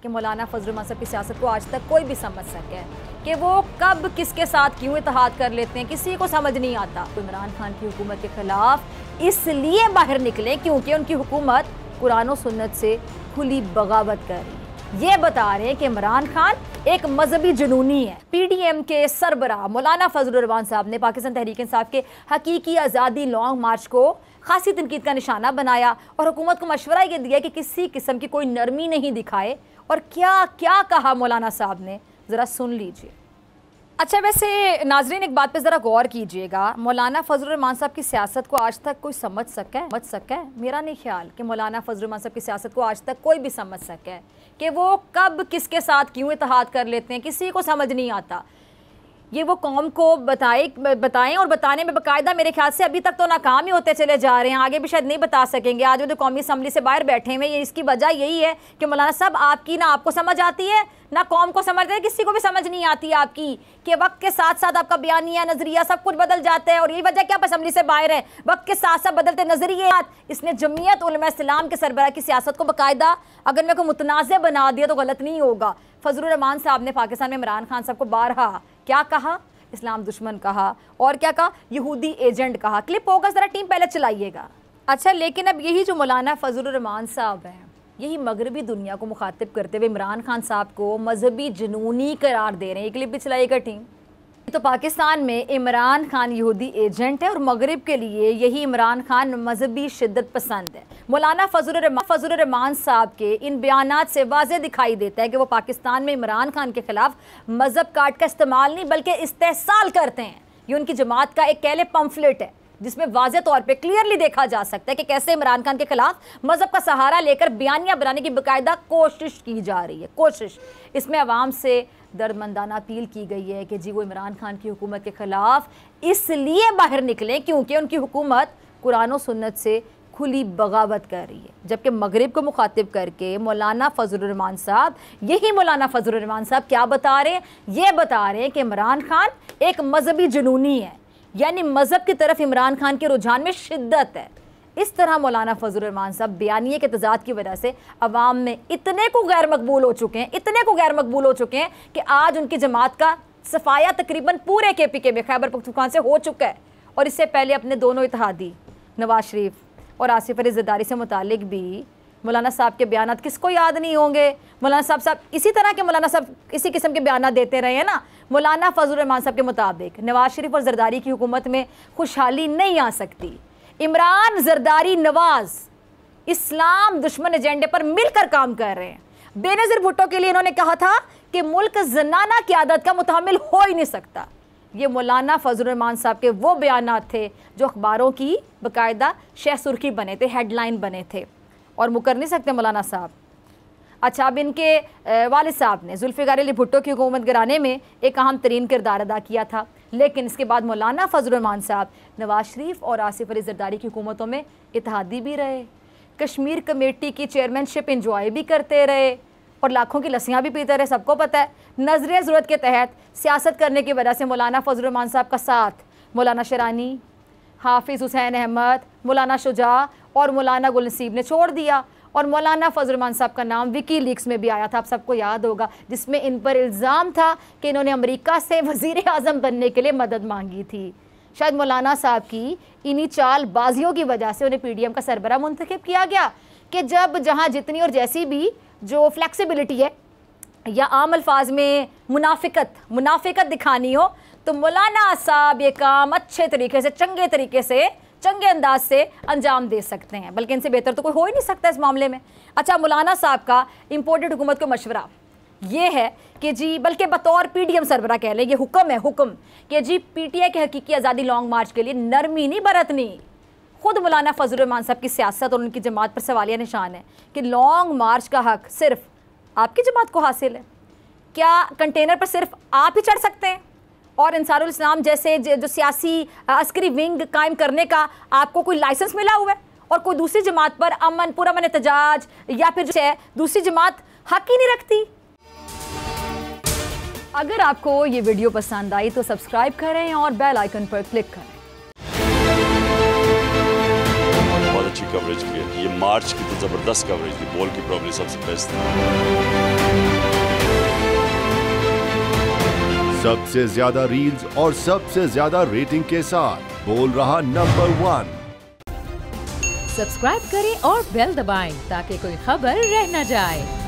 कि मौलाना फजल रहमान साहब की सियासत को आज तक कोई भी समझ सके कि वो कब किसके साथ क्यों इत्तेहाद कर लेते हैं, किसी को समझ नहीं आता। तो इमरान खान की हुकूमत के खिलाफ इसलिए बाहर निकले क्योंकि उनकी हुकूमत कुरान और सुन्नत से खुली बगावत कर रही है। ये बता रहे हैं कि इमरान खान एक मजहबी जुनूनी है। पीडीएम के सरबराह मौलाना फजल रहमान साहब ने पाकिस्तान तहरीक इंसाफ के हकीकी आज़ादी लॉन्ग मार्च को खासी तनकीद का निशाना बनाया और हुकूमत को मशवरा ये दिया कि किसी किस्म की कोई नरमी नहीं दिखाए। और क्या क्या कहा मौलाना साहब ने, ज़रा सुन लीजिए। अच्छा, वैसे नाजरीन एक बात पे ज़रा गौर कीजिएगा, मौलाना फजल रहमान साहब की सियासत को आज तक कोई समझ सका है? मेरा नहीं ख्याल कि मौलाना फजल रहमान साहब की सियासत को आज तक कोई भी समझ सका है कि वो कब किसके साथ क्यों इत्तेहाद कर लेते हैं, किसी को समझ नहीं आता। ये वो कौम को बताएं और बताने में बाकायदा मेरे ख्याल से अभी तक तो नाकाम ही होते चले जा रहे हैं, आगे भी शायद नहीं बता सकेंगे। आज वो जो कौमी असम्बली से बाहर बैठे हुए हैं, इसकी वजह यही है कि मौलाना साहब आपकी ना आपको समझ आती है ना कौम को समझते हैं, किसी को भी समझ नहीं आती आपकी, कि वक्त के साथ साथ आपका बयानिया नजरिया सब कुछ बदल जाता है। और यही वजह क्या आप असम्बली से बाहर है, वक्त के साथ साथ बदलते नजरिए। इसने जमीयत उलमा इस्लाम के सरबराह की सियासत को बाकायदा अगर मैं को मुतनाज़ बना दिया तो गलत नहीं होगा। फजल रहमान साहब ने पाकिस्तान में इमरान खान साहब को बारहा क्या कहा, इस्लाम दुश्मन कहा, और क्या कहा, यहूदी एजेंट कहा। क्लिप होगा, ज़रा टीम पहले चलाइएगा। अच्छा, लेकिन अब यही जो मौलाना फजल रहमान साहब हैं, यही मगरबी दुनिया को मुखातिब करते हुए इमरान खान साहब को मजहबी जुनूनी करार दे रहे हैं। ये क्लिप भी चलाइएगा टीम। तो पाकिस्तान में इमरान खान यहूदी एजेंट है और मगरिब के लिए यही इमरान खान मजहबी शिद्दत पसंद है। मौलाना फजल रहमान साहब के इन बयानात से वाज़े दिखाई देता है कि वो पाकिस्तान में इमरान खान के खिलाफ मजहब कार्ड का इस्तेमाल नहीं बल्कि इस्तेहसाल करते हैं। ये उनकी जमात का एक कहले पम्फलेट है जिसमें वाज़े तौर पे क्लियरली देखा जा सकता है कि कैसे इमरान खान के खिलाफ मजहब का सहारा लेकर बयानियाँ बनाने की बाकायदा कोशिश की जा रही है। इसमें अवाम से दर्दमंदाना अपील की गई है कि जी वो इमरान खान की हुकूमत के खिलाफ इसलिए बाहर निकलें क्योंकि उनकी हुकूमत कुरान और सुन्नत से खुली बगावत कर रही है। जबकि मगरिब को मुखातिब करके मौलाना फजल रहमान साहब, यही मौलाना फजल रहमान साहब क्या बता रहे हैं, ये बता रहे हैं कि इमरान खान एक मजहबी जुनूनी है, यानी मजहब की तरफ इमरान खान के रुझान में शिद्दत है। इस तरह मौलाना फजल रहमान साहब बयानिए के तजाद की वजह से अवाम में इतने को गैर मकबूल हो चुके हैं कि आज उनकी जमात का सफाया तकरीबन पूरे KPK में खैबर पख्तूनख्वा से हो चुका है। और इससे पहले अपने दोनों इत्तेहादी नवाज शरीफ और आसिफ अली ज़रदारी से मुतालिक भी मौलाना साहब के बयानात किसको याद नहीं होंगे। मौलाना साहब इसी तरह के मौलाना साहब इसी किस्म के बयानात देते रहे हैं ना। मौलाना फजल रहमान साहब के मुताबिक नवाज शरीफ और ज़रदारी की हुकूमत में खुशहाली नहीं आ सकती। इमरान, ज़रदारी, नवाज इस्लाम दुश्मन एजेंडे पर मिलकर काम कर रहे हैं। बेनज़ीर भुट्टो के लिए इन्होंने कहा था कि मुल्क ज़नाना क़यादत का मुतहम्मिल हो ही नहीं सकता। ये मौलाना फजल रहमान साहब के वो बयानात थे जो अखबारों की बाकायदा शह सुर्खी बने थे, हेडलाइन बने थे, और मुकर नहीं सकते मौलाना साहब। अच्छा, अब इनके वालिद साहब ने जुल्फ़िकार अली भुट्टो की हुकूमत गिराने में एक अहम तरीन किरदार अदा किया था, लेकिन इसके बाद मौलाना फजल रहमान साहब नवाज शरीफ और आसिफ अली ज़रदारी की हुकूमतों में इत्तेहादी भी रहे, कश्मीर कमेटी की चेयरमैनशिप इंजॉय भी करते रहे और लाखों की लस्सियाँ भी पीते रहे। सबको पता है नजरिया ज़रूरत के तहत सियासत करने की वजह से मौलाना फजल रहमान साहब का साथ मौलाना शरानी, हाफिज़ हुसैन अहमद, मौलाना शुजा और मौलाना गुल नसीब ने छोड़ दिया। और मौलाना फजल रहमान साहब का नाम विकीलीक्स में भी आया था, आप सबको याद होगा, जिसमें इन पर इल्ज़ाम था कि इन्होंने अमेरिका से वज़ीर आज़म बनने के लिए मदद मांगी थी। शायद मौलाना साहब की इन्हीं चालबाजियों की वजह से उन्हें PDM का सरबराह मुंतखब किया गया कि जब जहाँ जितनी और जैसी भी जो फ्लैक्सिबिलिटी है या आम अल्फाज में मुनाफिकत दिखानी हो तो मौलाना साहब ये काम अच्छे तरीके से, चंगे अंदाज से अंजाम दे सकते हैं, बल्कि इनसे बेहतर तो कोई हो ही नहीं सकता इस मामले में। अच्छा, मौलाना साहब का इम्पोर्टेड हुकूमत को मशवरा ये है कि जी, बल्कि बतौर PDM सरबराह कह लें, ये हुक्म कि जी PTI के हकीकी आज़ादी लॉन्ग मार्च के लिए नरमी नहीं बरतनी। खुद मौलाना फजल रहमान साहब की सियासत और उनकी जमात पर सवालिया निशान है कि लॉन्ग मार्च का हक सिर्फ आपकी जमात को हासिल है। क्या कंटेनर पर सिर्फ आप ही चढ़ सकते हैं और अंसारुल इस्लाम जैसे जो सियासी अस्करी विंग कायम करने का आपको कोई लाइसेंस मिला हुआ है और कोई दूसरी जमात पर पुरअमन एहतजाज या फिर जो है दूसरी जमात हक ही नहीं रखती। अगर आपको ये वीडियो पसंद आई तो सब्सक्राइब करें और बेल आइकन पर क्लिक करें। बहुत अच्छी कवरेज की है, ये मार्च की तो ज़बरदस्त कवरेज थी, बॉल की प्रॉब्लम सबसे बेस्ट थी। सबसे ज्यादा रील्स और सबसे ज्यादा रेटिंग के साथ बोल रहा नंबर 1। सब्सक्राइब करें और बेल दबाएं ताकि कोई खबर रह न जाए।